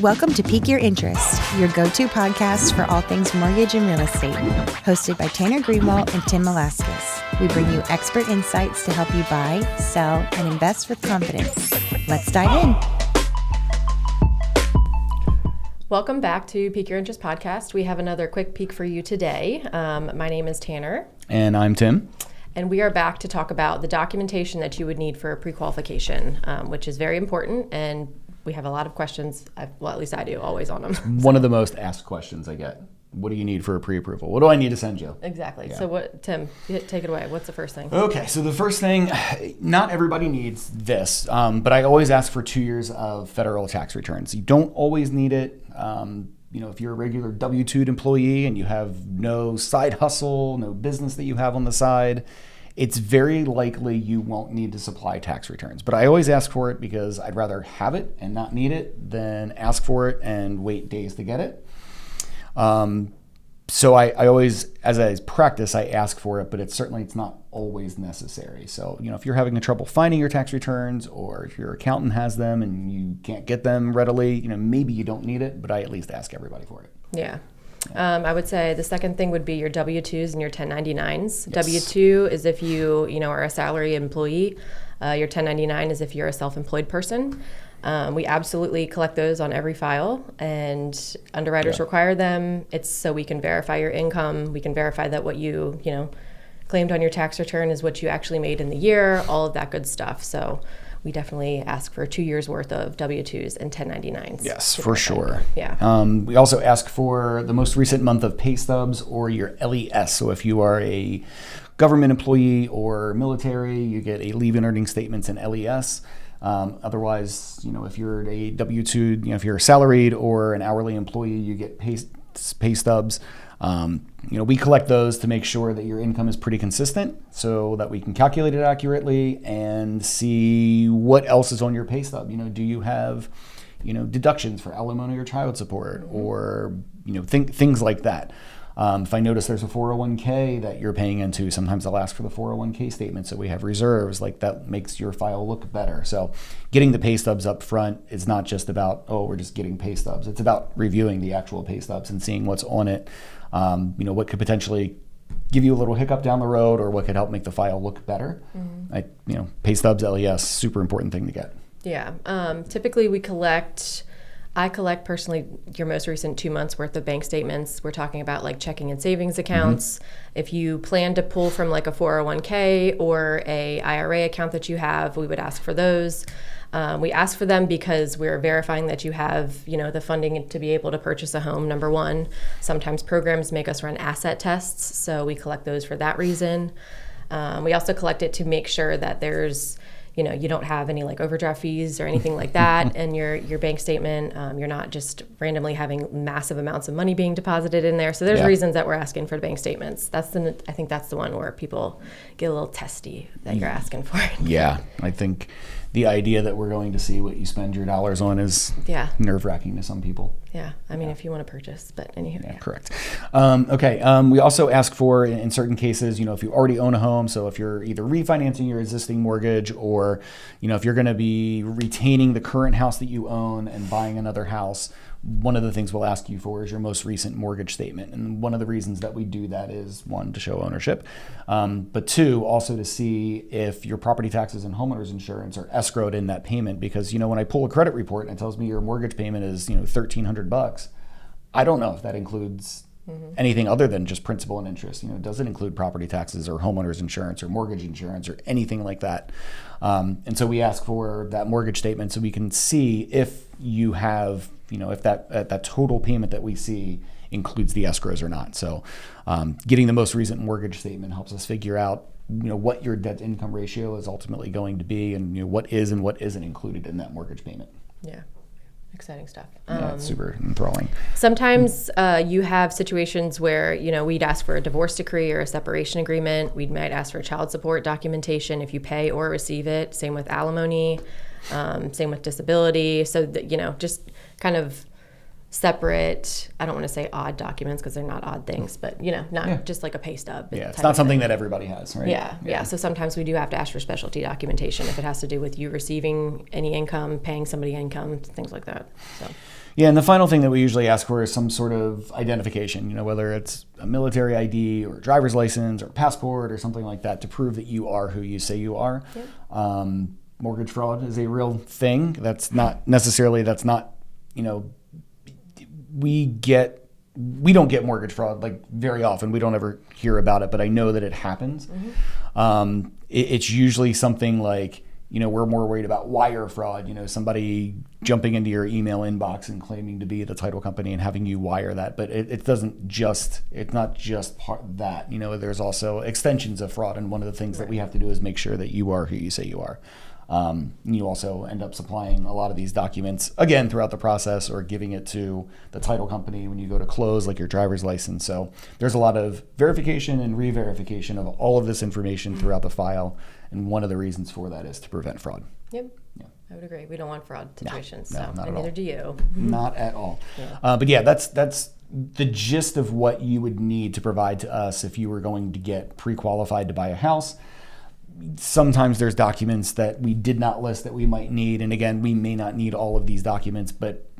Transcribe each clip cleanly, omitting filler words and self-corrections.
Welcome to Pique Your Interest, your go-to podcast for all things mortgage and real estate. Hosted by Tanner Greenwald and Tim Velasquez. We bring you expert insights to help you buy, sell, and invest with confidence. Let's dive in. Welcome back to Pique Your Interest podcast. We have another quick peek for you today. My name is Tanner. And I'm Tim. And we are back to talk about the documentation that you would need for a pre-qualification, which is very important. And we have a lot of questions, well, at least I do, always on them. One of the most asked questions I get. What do you need for a pre-approval? What do I need to send you? Exactly. Yeah. So what, Tim, take it away. What's the first thing? Okay, so the first thing, not everybody needs this, but I always ask for 2 years of federal tax returns. You don't always need it. If you're a regular W-2 employee and you have no side hustle, no business that you have on the side, it's very likely you won't need to supply tax returns. But I always ask for it because I'd rather have it and not need it than ask for it and wait days to get it. So I always, as I practice, I ask for it, but it's not always necessary. So, if you're having trouble finding your tax returns, or if your accountant has them and you can't get them readily, maybe you don't need it, but I at least ask everybody for it. Yeah. I would say the second thing would be your W-2s and your 1099s. Yes. W-2 is if you are a salary employee. Your 1099 is if you're a self-employed person. We absolutely collect those on every file, and underwriters require them. It's so we can verify your income. We can verify that what you claimed on your tax return is what you actually made in the year, all of that good stuff. So we definitely ask for 2 years worth of W-2s and 1099s. Yes, for sure. Yeah. We also ask for the most recent month of pay stubs or your LES. So if you are a government employee or military, you get a leave and earning statements and LES. Otherwise, if you're a W-2, if you're a salaried or an hourly employee, you get pay stubs. We collect those to make sure that your income is pretty consistent so that we can calculate it accurately and see what else is on your pay stub. Do you have, deductions for alimony or child support or, things like that. If I notice there's a 401k that you're paying into, sometimes I'll ask for the 401k statement so we have reserves. Like that makes your file look better. So getting the pay stubs up front is not just about, we're just getting pay stubs. It's about reviewing the actual pay stubs and seeing what's on it. What could potentially give you a little hiccup down the road or what could help make the file look better. Mm-hmm. Pay stubs, LES, super important thing to get. Yeah. Typically I collect personally your most recent 2 months worth of bank statements. We're talking about like checking and savings accounts. Mm-hmm. If you plan to pull from like a 401k or a IRA account that you have, we would ask for those. We ask for them because we're verifying that you have, the funding to be able to purchase a home, number one. Sometimes programs make us run asset tests, so we collect those for that reason. We also collect it to make sure that there's you don't have any like overdraft fees or anything like that in your bank statement. You're not just randomly having massive amounts of money being deposited in there. So there's reasons that we're asking for the bank statements. I think that's the one where people get a little testy that you're asking for it. Yeah, I think the idea that we're going to see what you spend your dollars on is nerve-wracking to some people. Yeah, if you want to purchase, but anywho. Yeah, correct. We also ask for, in certain cases, if you already own a home, so if you're either refinancing your existing mortgage or, if you're going to be retaining the current house that you own and buying another house, one of the things we'll ask you for is your most recent mortgage statement. And one of the reasons that we do that is, one, to show ownership, but two, also to see if your property taxes and homeowners insurance are escrowed in that payment. Because, when I pull a credit report and it tells me your mortgage payment is, $1,300, I don't know if that includes anything other than just principal and interest. Does it include property taxes or homeowners insurance or mortgage insurance or anything like that? And so we ask for that mortgage statement so we can see if you have, if that total payment that we see includes the escrows or not. So getting the most recent mortgage statement helps us figure out, what your debt to income ratio is ultimately going to be and, what is and what isn't included in that mortgage payment. Yeah. Exciting stuff. Yeah, it's super enthralling. Sometimes you have situations where, we'd ask for a divorce decree or a separation agreement. We might ask for child support documentation if you pay or receive it. Same with alimony, same with disability. So, just kind of separate, I don't want to say odd documents because they're not odd things, but just like a pay stub. Yeah, it's not something that everybody has, right? Yeah. So sometimes we do have to ask for specialty documentation if it has to do with you receiving any income, paying somebody income, things like that. So Yeah, and the final thing that we usually ask for is some sort of identification, whether it's a military ID or a driver's license or passport or something like that to prove that you are who you say you are. Yep. Mortgage fraud is a real thing. We don't get mortgage fraud like very often. We don't ever hear about it, but I know that it happens. Mm-hmm. It's usually something like, we're more worried about wire fraud, somebody jumping into your email inbox and claiming to be the title company and having you wire that. But it's not just part of that. There's also extensions of fraud. And one of the things that we have to do is make sure that you are who you say you are. You also end up supplying a lot of these documents, again, throughout the process or giving it to the title company when you go to close, like your driver's license. So there's a lot of verification and re-verification of all of this information throughout the file. And one of the reasons for that is to prevent fraud. Yep. Yeah. I would agree. We don't want fraud situations. No, not at neither all. do you. Not at all. Yeah. But yeah, that's the gist of what you would need to provide to us if you were going to get pre-qualified to buy a house. Sometimes there's documents that we did not list that we might need. And again, we may not need all of these documents, but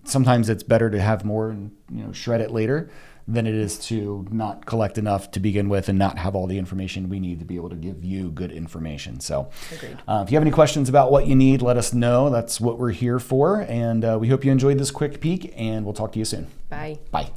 sometimes it's better to have more and shred it later than it is to not collect enough to begin with and not have all the information we need to be able to give you good information. So if you have any questions about what you need, let us know. That's what we're here for. And we hope you enjoyed this quick peek, and we'll talk to you soon. Bye. Bye.